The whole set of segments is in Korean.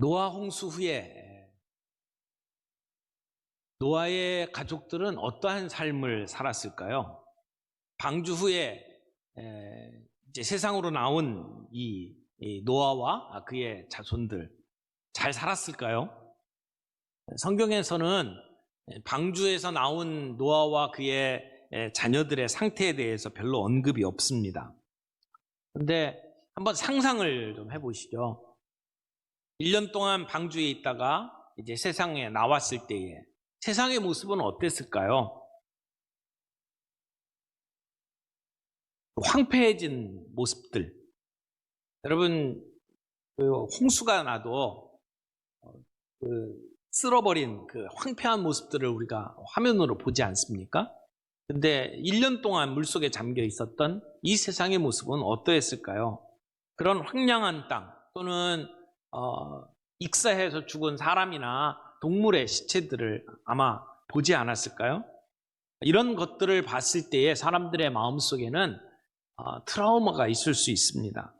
노아 홍수 후에 노아의 가족들은 어떠한 삶을 살았을까요? 방주 후에 이제 세상으로 나온 이 노아와 그의 자손들 잘 살았을까요? 성경에서는 방주에서 나온 노아와 그의 자녀들의 상태에 대해서 별로 언급이 없습니다. 그런데 한번 상상을 좀 해보시죠. 1년 동안 방주에 있다가 이제 세상에 나왔을 때에 세상의 모습은 어땠을까요? 황폐해진 모습들. 여러분, 홍수가 나도 쓸어버린 그 황폐한 모습들을 우리가 화면으로 보지 않습니까? 근데 1년 동안 물속에 잠겨 있었던 이 세상의 모습은 어떠했을까요? 그런 황량한 땅 또는 익사해서 죽은 사람이나 동물의 시체들을 아마 보지 않았을까요? 이런 것들을 봤을 때에 사람들의 마음속에는 트라우마가 있을 수 있습니다.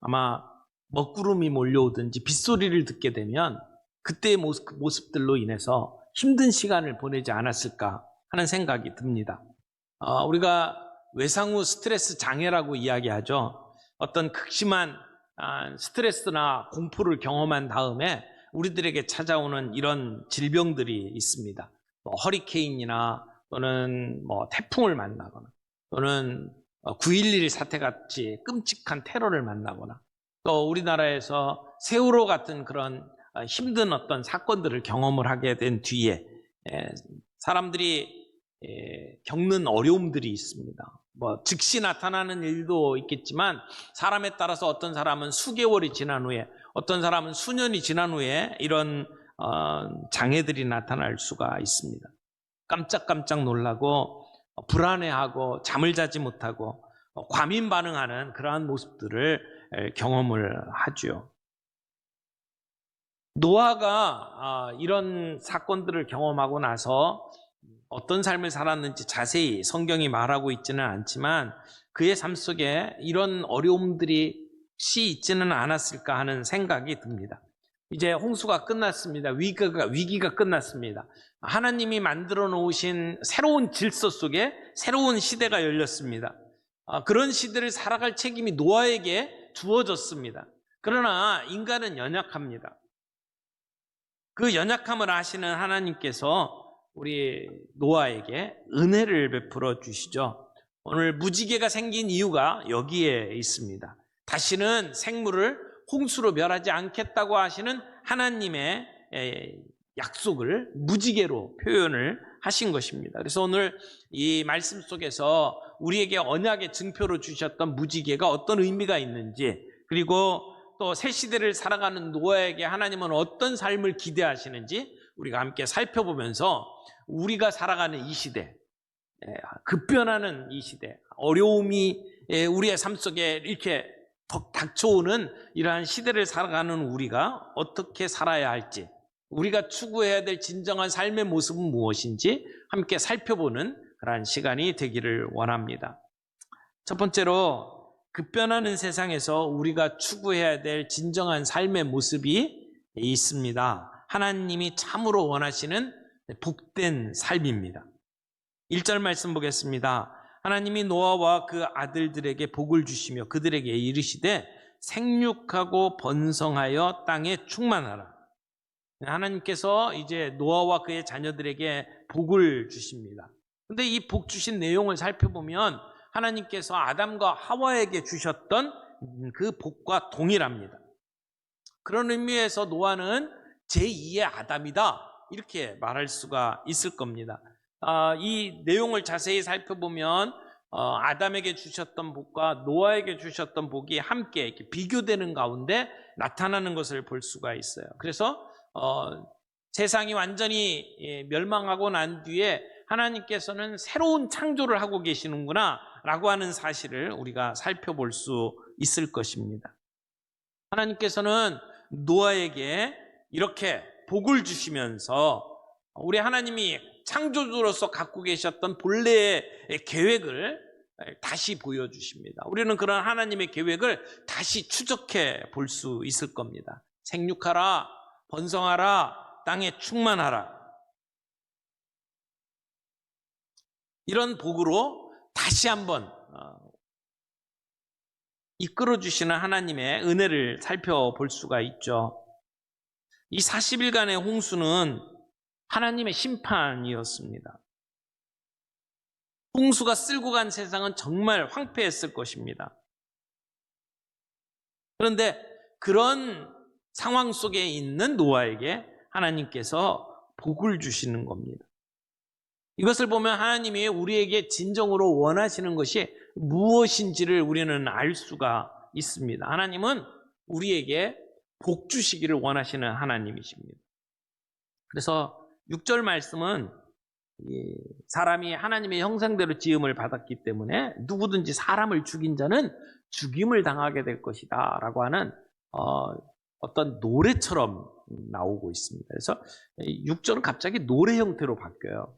아마 먹구름이 몰려오든지 빗소리를 듣게 되면 그때의 모습들로 인해서 힘든 시간을 보내지 않았을까 하는 생각이 듭니다. 우리가 외상후 스트레스 장애라고 이야기하죠. 어떤 극심한 스트레스나 공포를 경험한 다음에 우리들에게 찾아오는 이런 질병들이 있습니다. 허리케인이나 또는 태풍을 만나거나 또는 9.11 사태같이 끔찍한 테러를 만나거나 또 우리나라에서 세월호 같은 그런 힘든 어떤 사건들을 경험을 하게 된 뒤에 사람들이 겪는 어려움들이 있습니다. 즉시 나타나는 일도 있겠지만 사람에 따라서 어떤 사람은 수개월이 지난 후에 어떤 사람은 수년이 지난 후에 이런 장애들이 나타날 수가 있습니다. 깜짝깜짝 놀라고 불안해하고 잠을 자지 못하고 과민 반응하는 그러한 모습들을 경험을 하죠. 노아가 이런 사건들을 경험하고 나서 어떤 삶을 살았는지 자세히 성경이 말하고 있지는 않지만 그의 삶 속에 이런 어려움들이 혹시 있지는 않았을까 하는 생각이 듭니다. 이제 홍수가 끝났습니다. 위기가 끝났습니다. 하나님이 만들어 놓으신 새로운 질서 속에 새로운 시대가 열렸습니다. 그런 시대를 살아갈 책임이 노아에게 주어졌습니다. 그러나 인간은 연약합니다. 그 연약함을 아시는 하나님께서 우리 노아에게 은혜를 베풀어 주시죠. 오늘 무지개가 생긴 이유가 여기에 있습니다. 다시는 생물을 홍수로 멸하지 않겠다고 하시는 하나님의 약속을 무지개로 표현을 하신 것입니다. 그래서 오늘 이 말씀 속에서 우리에게 언약의 증표로 주셨던 무지개가 어떤 의미가 있는지, 그리고 또 새 시대를 살아가는 노아에게 하나님은 어떤 삶을 기대하시는지 우리가 함께 살펴보면서 우리가 살아가는 이 시대, 급변하는 이 시대, 어려움이 우리의 삶 속에 이렇게 닥쳐오는 이러한 시대를 살아가는 우리가 어떻게 살아야 할지, 우리가 추구해야 될 진정한 삶의 모습은 무엇인지 함께 살펴보는 그러한 시간이 되기를 원합니다. 첫 번째로 급변하는 세상에서 우리가 추구해야 될 진정한 삶의 모습이 있습니다. 하나님이 참으로 원하시는 복된 삶입니다. 1절 말씀 보겠습니다. 하나님이 노아와 그 아들들에게 복을 주시며 그들에게 이르시되 생육하고 번성하여 땅에 충만하라. 하나님께서 이제 노아와 그의 자녀들에게 복을 주십니다. 근데 이 복 주신 내용을 살펴보면 하나님께서 아담과 하와에게 주셨던 그 복과 동일합니다. 그런 의미에서 노아는 제2의 아담이다, 이렇게 말할 수가 있을 겁니다. 이 내용을 자세히 살펴보면 아담에게 주셨던 복과 노아에게 주셨던 복이 함께 이렇게 비교되는 가운데 나타나는 것을 볼 수가 있어요. 그래서 세상이 완전히 멸망하고 난 뒤에 하나님께서는 새로운 창조를 하고 계시는구나 라고 하는 사실을 우리가 살펴볼 수 있을 것입니다. 하나님께서는 노아에게 이렇게 복을 주시면서 우리 하나님이 창조주로서 갖고 계셨던 본래의 계획을 다시 보여주십니다. 우리는 그런 하나님의 계획을 다시 추적해 볼 수 있을 겁니다. 생육하라, 번성하라, 땅에 충만하라. 이런 복으로 다시 한번 이끌어주시는 하나님의 은혜를 살펴볼 수가 있죠. 이 40일간의 홍수는 하나님의 심판이었습니다. 홍수가 쓸고 간 세상은 정말 황폐했을 것입니다. 그런데 그런 상황 속에 있는 노아에게 하나님께서 복을 주시는 겁니다. 이것을 보면 하나님이 우리에게 진정으로 원하시는 것이 무엇인지를 우리는 알 수가 있습니다. 하나님은 우리에게 복 주시기를 원하시는 하나님이십니다. 그래서 6절 말씀은 사람이 하나님의 형상대로 지음을 받았기 때문에 누구든지 사람을 죽인 자는 죽임을 당하게 될 것이다 라고 하는 어떤 노래처럼 나오고 있습니다. 그래서 6절은 갑자기 노래 형태로 바뀌어요.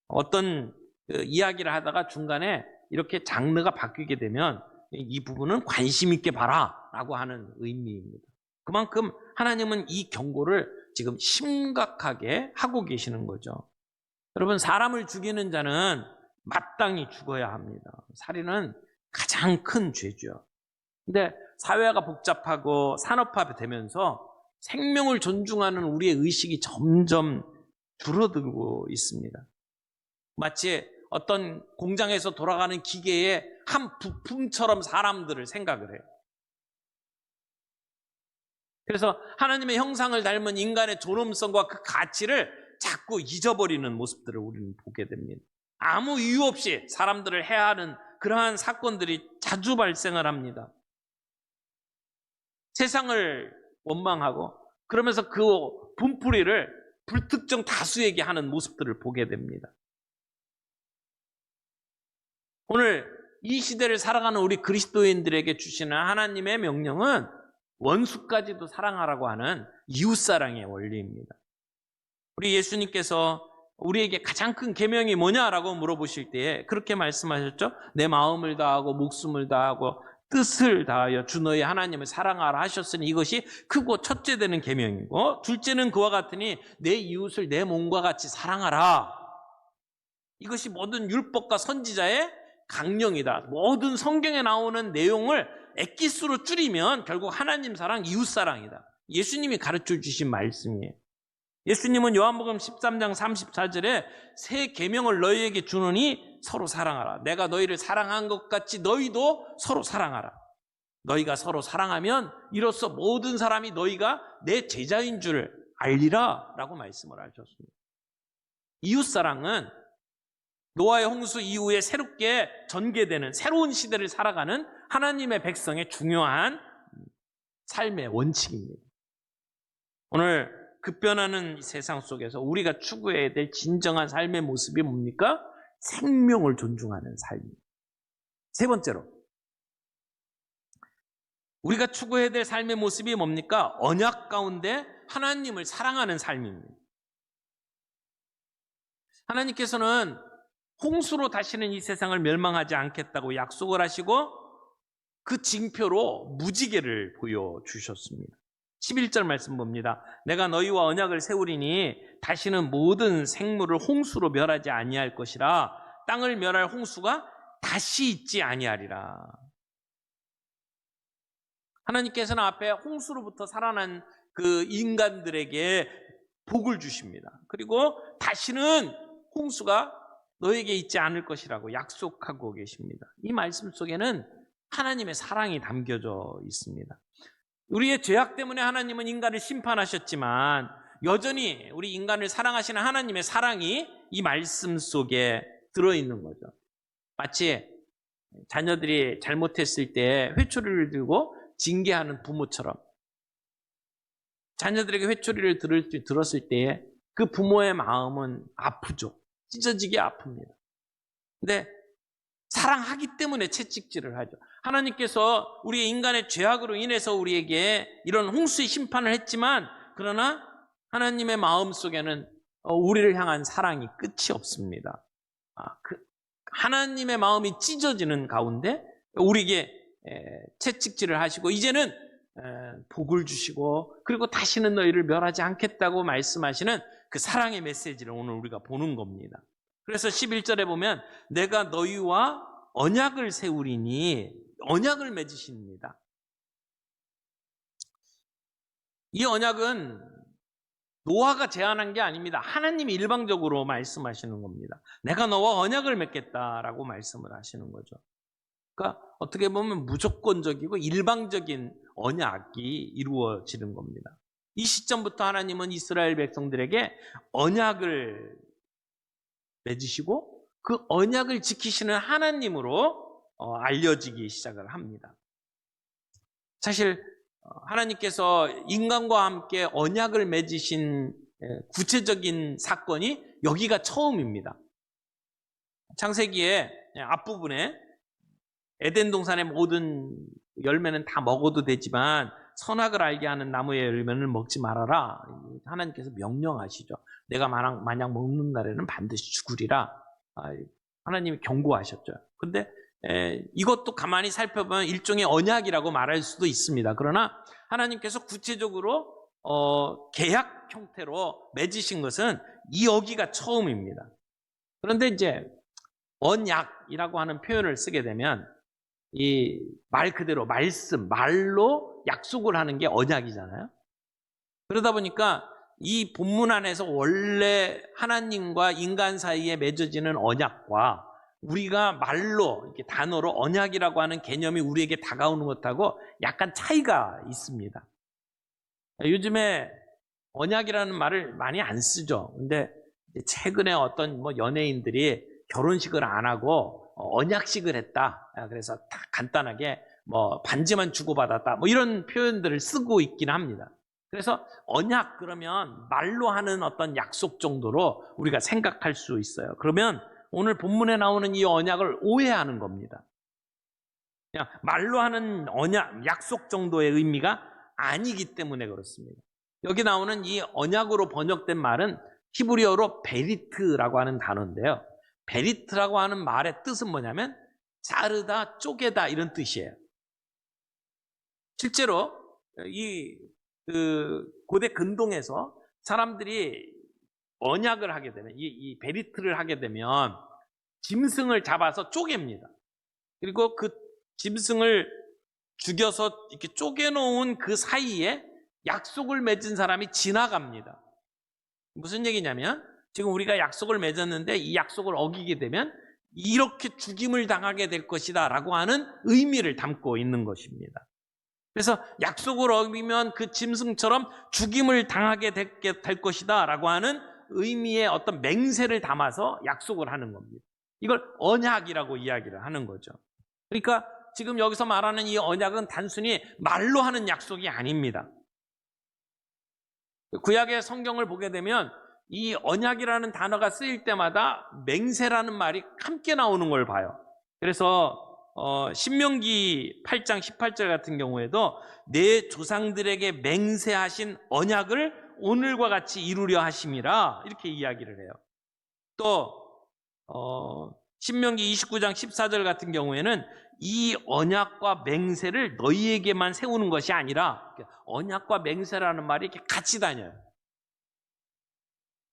어떤 이야기를 하다가 중간에 이렇게 장르가 바뀌게 되면 이 부분은 관심 있게 봐라 라고 하는 의미입니다. 그만큼 하나님은 이 경고를 지금 심각하게 하고 계시는 거죠. 여러분, 사람을 죽이는 자는 마땅히 죽어야 합니다. 살인은 가장 큰 죄죠. 근데 사회가 복잡하고 산업화되면서 생명을 존중하는 우리의 의식이 점점 줄어들고 있습니다. 마치 어떤 공장에서 돌아가는 기계의 한 부품처럼 사람들을 생각을 해요. 그래서 하나님의 형상을 닮은 인간의 존엄성과 그 가치를 자꾸 잊어버리는 모습들을 우리는 보게 됩니다. 아무 이유 없이 사람들을 해하는 그러한 사건들이 자주 발생을 합니다. 세상을 원망하고 그러면서 그 분풀이를 불특정 다수에게 하는 모습들을 보게 됩니다. 오늘 이 시대를 살아가는 우리 그리스도인들에게 주시는 하나님의 명령은 원수까지도 사랑하라고 하는 이웃사랑의 원리입니다. 우리 예수님께서 우리에게 가장 큰 계명이 뭐냐라고 물어보실 때에 그렇게 말씀하셨죠. 내 마음을 다하고 목숨을 다하고 뜻을 다하여 주 너의 하나님을 사랑하라 하셨으니 이것이 크고 첫째 되는 계명이고, 둘째는 그와 같으니 내 이웃을 내 몸과 같이 사랑하라. 이것이 모든 율법과 선지자의 강령이다. 모든 성경에 나오는 내용을 엑기스로 줄이면 결국 하나님 사랑, 이웃 사랑이다. 예수님이 가르쳐 주신 말씀이에요. 예수님은 요한복음 13장 34절에 새 계명을 너희에게 주노니 서로 사랑하라. 내가 너희를 사랑한 것 같이 너희도 서로 사랑하라. 너희가 서로 사랑하면 이로써 모든 사람이 너희가 내 제자인 줄 알리라 라고 말씀을 하셨습니다. 이웃사랑은 노아의 홍수 이후에 새롭게 전개되는 새로운 시대를 살아가는 하나님의 백성의 중요한 삶의 원칙입니다. 오늘 급변하는 이 세상 속에서 우리가 추구해야 될 진정한 삶의 모습이 뭡니까? 생명을 존중하는 삶입니다. 세 번째로, 우리가 추구해야 될 삶의 모습이 뭡니까? 언약 가운데 하나님을 사랑하는 삶입니다. 하나님께서는 홍수로 다시는 이 세상을 멸망하지 않겠다고 약속을 하시고 그 징표로 무지개를 보여주셨습니다. 11절 말씀 봅니다. 내가 너희와 언약을 세우리니 다시는 모든 생물을 홍수로 멸하지 아니할 것이라. 땅을 멸할 홍수가 다시 있지 아니하리라. 하나님께서는 앞에 홍수로부터 살아난 그 인간들에게 복을 주십니다. 그리고 다시는 홍수가 너에게 있지 않을 것이라고 약속하고 계십니다. 이 말씀 속에는 하나님의 사랑이 담겨져 있습니다. 우리의 죄악 때문에 하나님은 인간을 심판하셨지만 여전히 우리 인간을 사랑하시는 하나님의 사랑이 이 말씀 속에 들어있는 거죠. 마치 자녀들이 잘못했을 때 회초리를 들고 징계하는 부모처럼 자녀들에게 회초리를 들었을 때 그 부모의 마음은 아프죠. 찢어지게 아픕니다. 근데 사랑하기 때문에 채찍질을 하죠. 하나님께서 우리의 인간의 죄악으로 인해서 우리에게 이런 홍수의 심판을 했지만 그러나 하나님의 마음 속에는 우리를 향한 사랑이 끝이 없습니다. 하나님의 마음이 찢어지는 가운데 우리에게 채찍질을 하시고 이제는 복을 주시고 그리고 다시는 너희를 멸하지 않겠다고 말씀하시는 그 사랑의 메시지를 오늘 우리가 보는 겁니다. 그래서 11절에 보면 내가 너희와 언약을 세우리니 언약을 맺으십니다. 이 언약은 노아가 제안한 게 아닙니다. 하나님이 일방적으로 말씀하시는 겁니다. 내가 너와 언약을 맺겠다라고 말씀을 하시는 거죠. 그러니까 어떻게 보면 무조건적이고 일방적인 언약이 이루어지는 겁니다. 이 시점부터 하나님은 이스라엘 백성들에게 언약을 맺으시고 그 언약을 지키시는 하나님으로 알려지기 시작을 합니다. 사실 하나님께서 인간과 함께 언약을 맺으신 구체적인 사건이 여기가 처음입니다. 창세기의 앞부분에 에덴 동산의 모든 열매는 다 먹어도 되지만 선악을 알게 하는 나무의 열매는 먹지 말아라. 하나님께서 명령하시죠. 내가 만약 먹는 날에는 반드시 죽으리라. 하나님이 경고하셨죠. 근데 이것도 가만히 살펴보면 일종의 언약이라고 말할 수도 있습니다. 그러나 하나님께서 구체적으로 계약 형태로 맺으신 것은 여기가 처음입니다. 그런데 이제 언약이라고 하는 표현을 쓰게 되면 이 말 그대로 말로 약속을 하는 게 언약이잖아요. 그러다 보니까 이 본문 안에서 원래 하나님과 인간 사이에 맺어지는 언약과 우리가 말로 이렇게 단어로 언약이라고 하는 개념이 우리에게 다가오는 것하고 약간 차이가 있습니다. 요즘에 언약이라는 말을 많이 안 쓰죠. 근데 최근에 어떤 연예인들이 결혼식을 안 하고 언약식을 했다. 그래서 다 간단하게 반지만 주고받았다. 이런 표현들을 쓰고 있긴 합니다. 그래서 언약 그러면 말로 하는 어떤 약속 정도로 우리가 생각할 수 있어요. 그러면 오늘 본문에 나오는 이 언약을 오해하는 겁니다. 그냥 말로 하는 언약, 약속 정도의 의미가 아니기 때문에 그렇습니다. 여기 나오는 이 언약으로 번역된 말은 히브리어로 베리트라고 하는 단어인데요. 베리트라고 하는 말의 뜻은 뭐냐면 자르다, 쪼개다 이런 뜻이에요. 실제로 고대 근동에서 사람들이 언약을 하게 되면 이 베리트를 하게 되면 짐승을 잡아서 쪼갭니다. 그리고 그 짐승을 죽여서 이렇게 쪼개놓은 그 사이에 약속을 맺은 사람이 지나갑니다. 무슨 얘기냐면 지금 우리가 약속을 맺었는데 이 약속을 어기게 되면 이렇게 죽임을 당하게 될 것이다 라고 하는 의미를 담고 있는 것입니다. 그래서 약속을 어기면 그 짐승처럼 죽임을 당하게 될 것이다 라고 하는 의미의 어떤 맹세를 담아서 약속을 하는 겁니다. 이걸 언약이라고 이야기를 하는 거죠. 그러니까 지금 여기서 말하는 이 언약은 단순히 말로 하는 약속이 아닙니다. 구약의 성경을 보게 되면 이 언약이라는 단어가 쓰일 때마다 맹세라는 말이 함께 나오는 걸 봐요. 그래서 신명기 8장 18절 같은 경우에도 내 조상들에게 맹세하신 언약을 오늘과 같이 이루려 하심이라 이렇게 이야기를 해요. 또 신명기 29장 14절 같은 경우에는 이 언약과 맹세를 너희에게만 세우는 것이 아니라 언약과 맹세라는 말이 이렇게 같이 다녀요.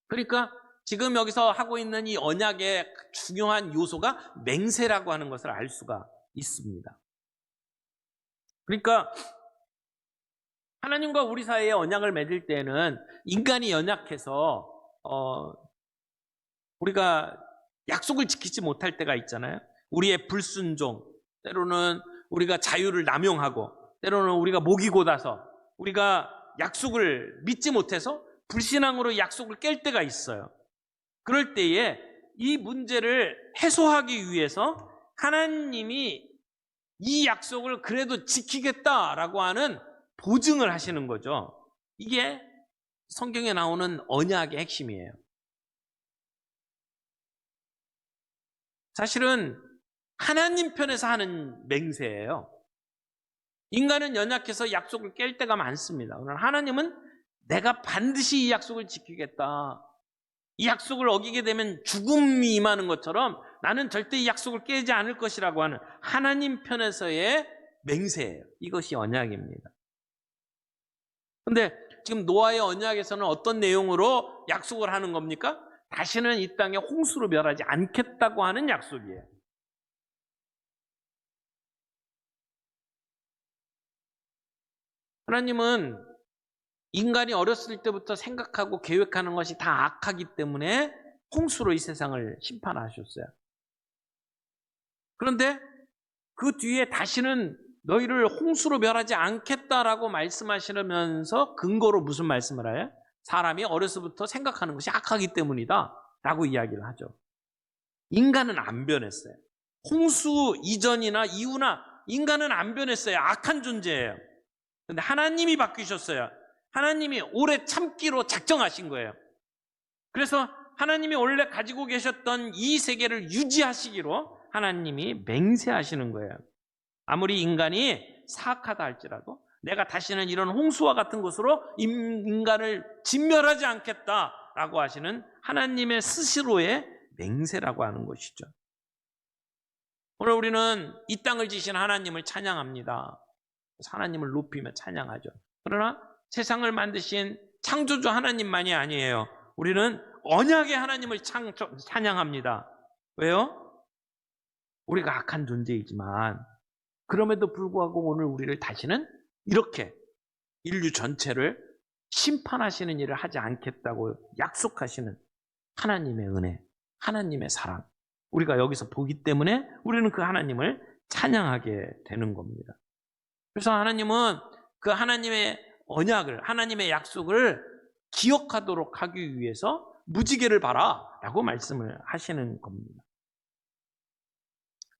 그러니까 지금 여기서 하고 있는 이 언약의 중요한 요소가 맹세라고 하는 것을 알 수가 있습니다. 그러니까 하나님과 우리 사이에 언약을 맺을 때는 인간이 연약해서 우리가 약속을 지키지 못할 때가 있잖아요. 우리의 불순종, 때로는 우리가 자유를 남용하고 때로는 우리가 목이 곧아서 우리가 약속을 믿지 못해서 불신앙으로 약속을 깰 때가 있어요. 그럴 때에 이 문제를 해소하기 위해서 하나님이 이 약속을 그래도 지키겠다라고 하는 보증을 하시는 거죠. 이게 성경에 나오는 언약의 핵심이에요. 사실은 하나님 편에서 하는 맹세예요. 인간은 연약해서 약속을 깰 때가 많습니다. 그러나 하나님은 내가 반드시 이 약속을 지키겠다. 이 약속을 어기게 되면 죽음이 임하는 것처럼 나는 절대 이 약속을 깨지 않을 것이라고 하는 하나님 편에서의 맹세예요. 이것이 언약입니다. 근데 지금 노아의 언약에서는 어떤 내용으로 약속을 하는 겁니까? 다시는 이 땅에 홍수로 멸하지 않겠다고 하는 약속이에요. 하나님은 인간이 어렸을 때부터 생각하고 계획하는 것이 다 악하기 때문에 홍수로 이 세상을 심판하셨어요. 그런데 그 뒤에 다시는 너희를 홍수로 멸하지 않겠다라고 말씀하시면서 근거로 무슨 말씀을 해요? 사람이 어려서부터 생각하는 것이 악하기 때문이다 라고 이야기를 하죠. 인간은 안 변했어요. 홍수 이전이나 이후나 인간은 안 변했어요. 악한 존재예요. 근데 하나님이 바뀌셨어요. 하나님이 오래 참기로 작정하신 거예요. 그래서 하나님이 원래 가지고 계셨던 이 세계를 유지하시기로 하나님이 맹세하시는 거예요. 아무리 인간이 사악하다 할지라도 내가 다시는 이런 홍수와 같은 것으로 인간을 진멸하지 않겠다라고 하시는 하나님의 스스로의 맹세라고 하는 것이죠. 오늘 우리는 이 땅을 지신 하나님을 찬양합니다. 하나님을 높이며 찬양하죠. 그러나 세상을 만드신 창조주 하나님만이 아니에요. 우리는 언약의 하나님을 찬양합니다. 왜요? 우리가 악한 존재이지만 그럼에도 불구하고 오늘 우리를 다시는 이렇게 인류 전체를 심판하시는 일을 하지 않겠다고 약속하시는 하나님의 은혜, 하나님의 사랑, 우리가 여기서 보기 때문에 우리는 그 하나님을 찬양하게 되는 겁니다. 그래서 하나님은 그 하나님의 언약을, 하나님의 약속을 기억하도록 하기 위해서 무지개를 봐라 라고 말씀을 하시는 겁니다.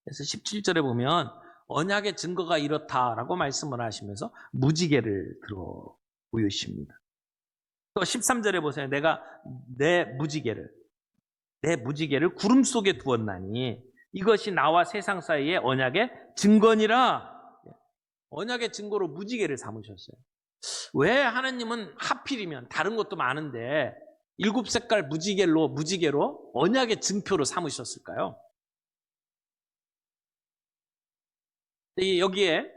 그래서 17절에 보면 언약의 증거가 이렇다라고 말씀을 하시면서 무지개를 들어 보이십니다. 또 13절에 보세요. 내가 내 무지개를 구름 속에 두었나니 이것이 나와 세상 사이의 언약의 증거니라. 언약의 증거로 무지개를 삼으셨어요. 왜 하나님은 하필이면 다른 것도 많은데 7색깔 무지개로 언약의 증표로 삼으셨을까요? 여기에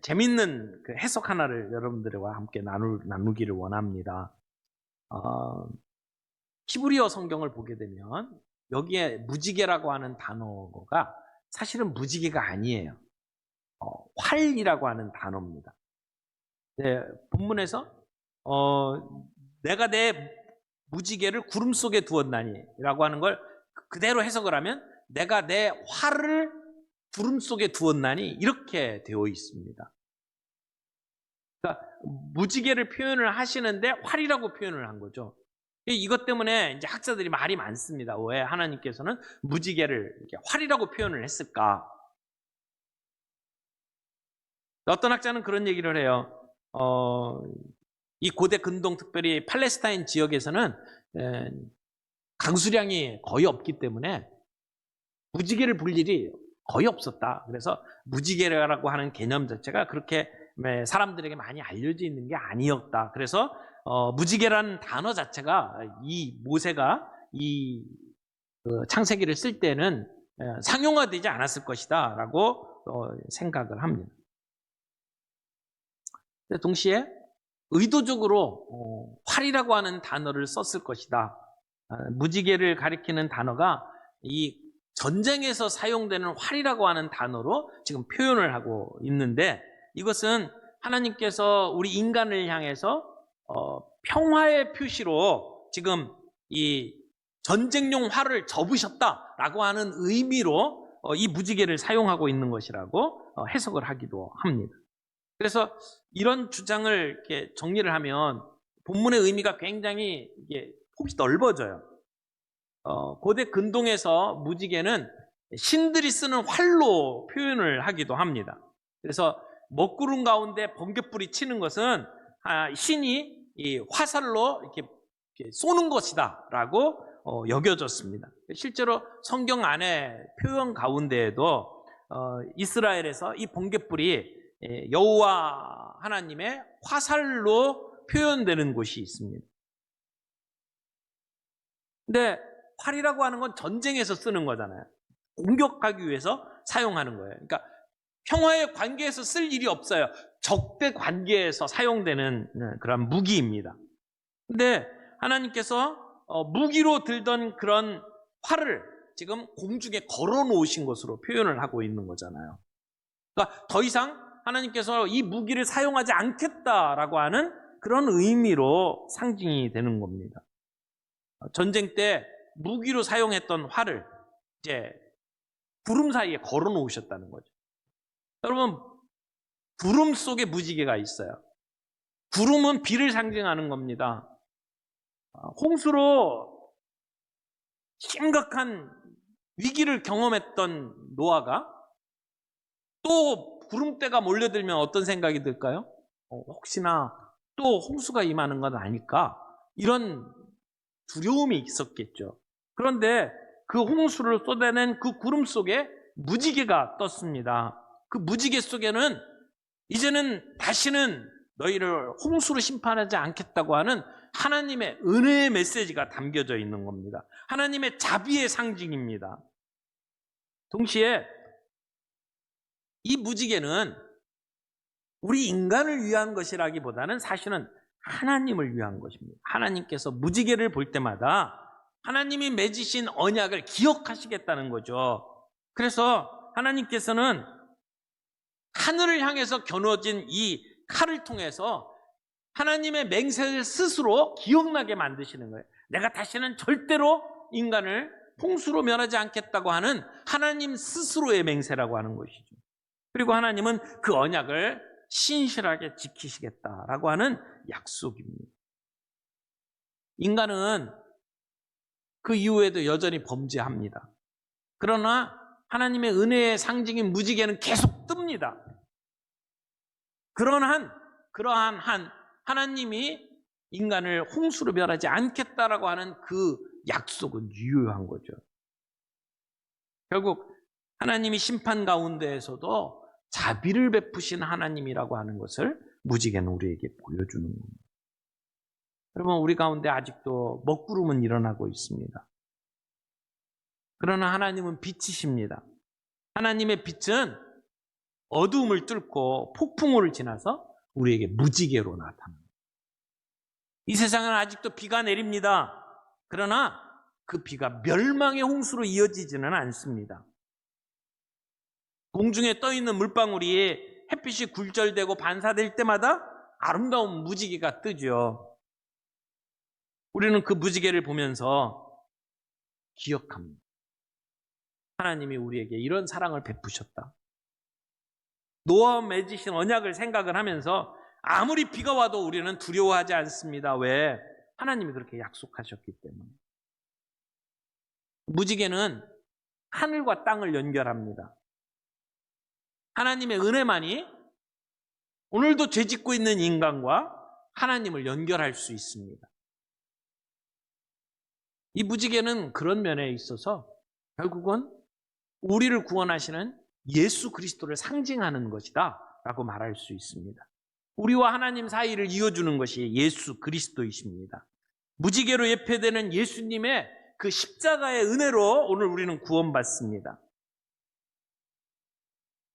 재밌는 그 해석 하나를 여러분들과 함께 나누기를 원합니다. 히브리어 성경을 보게 되면 여기에 무지개라고 하는 단어가 사실은 무지개가 아니에요. 활이라고 하는 단어입니다. 네, 본문에서 내가 내 무지개를 구름 속에 두었나니 라고 하는 걸 그대로 해석을 하면 내가 내 활을 구름 속에 두었나니 이렇게 되어 있습니다. 그러니까 무지개를 표현을 하시는데 활이라고 표현을 한 거죠. 이것 때문에 이제 학자들이 말이 많습니다. 왜 하나님께서는 무지개를 이렇게 활이라고 표현을 했을까? 어떤 학자는 그런 얘기를 해요. 이 고대 근동, 특별히 팔레스타인 지역에서는 강수량이 거의 없기 때문에 무지개를 볼 일이 거의 없었다. 그래서 무지개라고 하는 개념 자체가 그렇게 사람들에게 많이 알려져 있는 게 아니었다. 그래서 무지개라는 단어 자체가 이 모세가 이 창세기를 쓸 때는 상용화되지 않았을 것이다 라고 생각을 합니다. 동시에 의도적으로 활이라고 하는 단어를 썼을 것이다. 무지개를 가리키는 단어가 이 전쟁에서 사용되는 활이라고 하는 단어로 지금 표현을 하고 있는데 이것은 하나님께서 우리 인간을 향해서 평화의 표시로 지금 이 전쟁용 활을 접으셨다라고 하는 의미로 이 무지개를 사용하고 있는 것이라고 해석을 하기도 합니다. 그래서 이런 주장을 이렇게 정리를 하면 본문의 의미가 굉장히 이게 폭이 넓어져요. 고대 근동에서 무지개는 신들이 쓰는 활로 표현을 하기도 합니다. 그래서 먹구름 가운데 번갯불이 치는 것은 신이 이 화살로 이렇게 쏘는 것이다라고 여겨졌습니다. 실제로 성경 안에 표현 가운데에도 이스라엘에서 이 번갯불이 여호와 하나님의 화살로 표현되는 곳이 있습니다. 근데 활이라고 하는 건 전쟁에서 쓰는 거잖아요. 공격하기 위해서 사용하는 거예요. 그러니까 평화의 관계에서 쓸 일이 없어요. 적대 관계에서 사용되는 그런 무기입니다. 근데 하나님께서 무기로 들던 그런 활을 지금 공중에 걸어 놓으신 것으로 표현을 하고 있는 거잖아요. 그러니까 더 이상 하나님께서 이 무기를 사용하지 않겠다라고 하는 그런 의미로 상징이 되는 겁니다. 전쟁 때 무기로 사용했던 활을 이제 구름 사이에 걸어 놓으셨다는 거죠. 여러분, 구름 속에 무지개가 있어요. 구름은 비를 상징하는 겁니다. 홍수로 심각한 위기를 경험했던 노아가 또 구름대가 몰려들면 어떤 생각이 들까요? 혹시나 또 홍수가 임하는 건 아닐까? 이런 두려움이 있었겠죠. 그런데 그 홍수를 쏟아낸 그 구름 속에 무지개가 떴습니다. 그 무지개 속에는 이제는 다시는 너희를 홍수로 심판하지 않겠다고 하는 하나님의 은혜의 메시지가 담겨져 있는 겁니다. 하나님의 자비의 상징입니다. 동시에 이 무지개는 우리 인간을 위한 것이라기보다는 사실은 하나님을 위한 것입니다. 하나님께서 무지개를 볼 때마다 하나님이 맺으신 언약을 기억하시겠다는 거죠. 그래서 하나님께서는 하늘을 향해서 겨눠진 이 칼을 통해서 하나님의 맹세를 스스로 기억나게 만드시는 거예요. 내가 다시는 절대로 인간을 홍수로 멸하지 않겠다고 하는 하나님 스스로의 맹세라고 하는 것이죠. 그리고 하나님은 그 언약을 신실하게 지키시겠다라고 하는 약속입니다. 인간은 그 이후에도 여전히 범죄합니다. 그러나 하나님의 은혜의 상징인 무지개는 계속 뜹니다. 그러한 하나님이 인간을 홍수로 멸하지 않겠다라고 하는 그 약속은 유효한 거죠. 결국 하나님이 심판 가운데에서도 자비를 베푸신 하나님이라고 하는 것을 무지개는 우리에게 보여주는 겁니다. 여러분, 우리 가운데 아직도 먹구름은 일어나고 있습니다. 그러나 하나님은 빛이십니다. 하나님의 빛은 어두움을 뚫고 폭풍우를 지나서 우리에게 무지개로 나타납니다. 이 세상은 아직도 비가 내립니다. 그러나 그 비가 멸망의 홍수로 이어지지는 않습니다. 공중에 떠있는 물방울이 햇빛이 굴절되고 반사될 때마다 아름다운 무지개가 뜨죠. 우리는 그 무지개를 보면서 기억합니다. 하나님이 우리에게 이런 사랑을 베푸셨다. 노아와 맺으신 언약을 생각을 하면서 아무리 비가 와도 우리는 두려워하지 않습니다. 왜? 하나님이 그렇게 약속하셨기 때문에. 무지개는 하늘과 땅을 연결합니다. 하나님의 은혜만이 오늘도 죄짓고 있는 인간과 하나님을 연결할 수 있습니다. 이 무지개는 그런 면에 있어서 결국은 우리를 구원하시는 예수 그리스도를 상징하는 것이다 라고 말할 수 있습니다. 우리와 하나님 사이를 이어주는 것이 예수 그리스도이십니다. 무지개로 예표되는 예수님의 그 십자가의 은혜로 오늘 우리는 구원받습니다.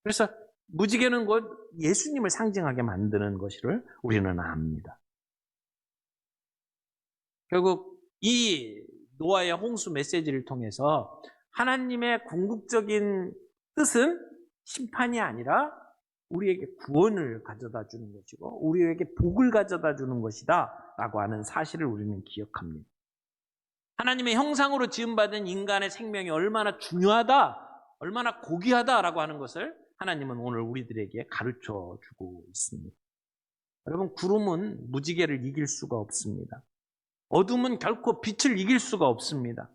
그래서 무지개는 곧 예수님을 상징하게 만드는 것을 우리는 압니다. 결국 이 노아의 홍수 메시지를 통해서 하나님의 궁극적인 뜻은 심판이 아니라 우리에게 구원을 가져다 주는 것이고 우리에게 복을 가져다 주는 것이다 라고 하는 사실을 우리는 기억합니다. 하나님의 형상으로 지음받은 인간의 생명이 얼마나 중요하다, 얼마나 고귀하다라고 하는 것을 하나님은 오늘 우리들에게 가르쳐 주고 있습니다. 여러분, 구름은 무지개를 이길 수가 없습니다. 어둠은 결코 빛을 이길 수가 없습니다.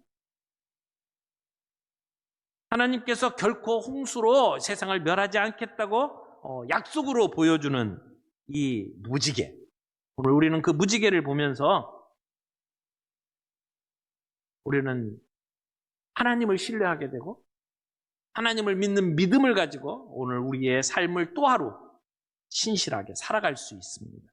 하나님께서 결코 홍수로 세상을 멸하지 않겠다고 약속으로 보여주는 이 무지개. 오늘 우리는 그 무지개를 보면서 우리는 하나님을 신뢰하게 되고 하나님을 믿는 믿음을 가지고 오늘 우리의 삶을 또 하루 신실하게 살아갈 수 있습니다.